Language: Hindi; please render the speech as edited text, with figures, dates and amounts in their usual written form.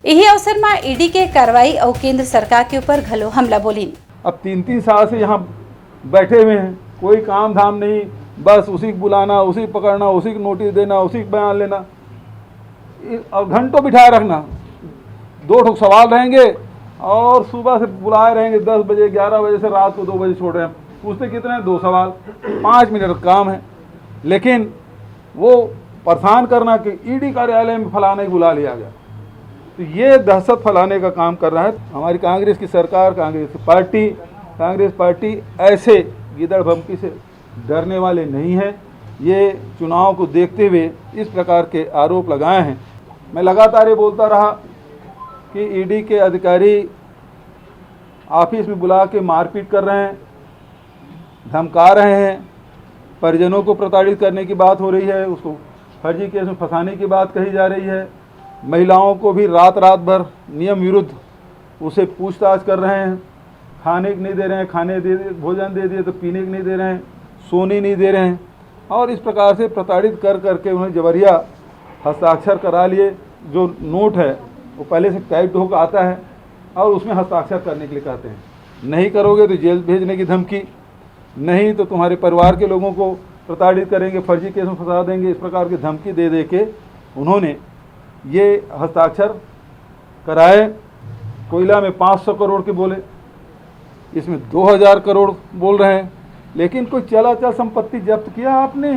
यही अवसर में ईडी के कार्रवाई और केंद्र सरकार के ऊपर घलो हमला बोली। अब 3-3 साल से यहाँ बैठे हुए हैं, कोई काम धाम नहीं, बस उसी को बुलाना, उसी को पकड़ना, उसी को नोटिस देना, उसी को बयान लेना और घंटों बिठाए रखना। 2 सवाल रहेंगे और सुबह से बुलाए रहेंगे 10 बजे 11 बजे से रात को 2 बजे छोड़ रहे हैं। पूछते कितने हैं? 2 सवाल, 5 मिनट का काम है। लेकिन वो परेशान करना कि ईडी कार्यालय में फलाने को बुला लिया गया, तो ये दहशत फैलाने का काम कर रहा है हमारी कांग्रेस की सरकार, कांग्रेस पार्टी ऐसे गिदड़ भमकी से डरने वाले नहीं हैं। ये चुनाव को देखते हुए इस प्रकार के आरोप लगाए हैं। मैं लगातार ये बोलता रहा कि ईडी के अधिकारी ऑफिस में बुला के मारपीट कर रहे हैं, धमका रहे हैं, परिजनों को प्रताड़ित करने की बात हो रही है, उसको फर्जी केस में फंसाने की बात कही जा रही है, महिलाओं को भी रात भर नियम विरुद्ध उसे पूछताछ कर रहे हैं, खाने को नहीं दे रहे हैं, भोजन दे दिए तो पीने को नहीं दे रहे हैं, सोने नहीं दे रहे हैं, और इस प्रकार से प्रताड़ित कर करके उन्हें जबरिया हस्ताक्षर करा लिए। जो नोट है वो पहले से टाइप होकर आता है और उसमें हस्ताक्षर करने के लिए कहते हैं, नहीं करोगे तो जेल भेजने की धमकी, नहीं तो तुम्हारे परिवार के लोगों को प्रताड़ित करेंगे, फर्जी केस में फंसा देंगे। इस प्रकार की धमकी दे दे के उन्होंने ये हस्ताक्षर कराए। कोयला में 500 करोड़ के बोले, इसमें 2000 करोड़ बोल रहे हैं, लेकिन कोई चल संपत्ति जब्त किया आपने?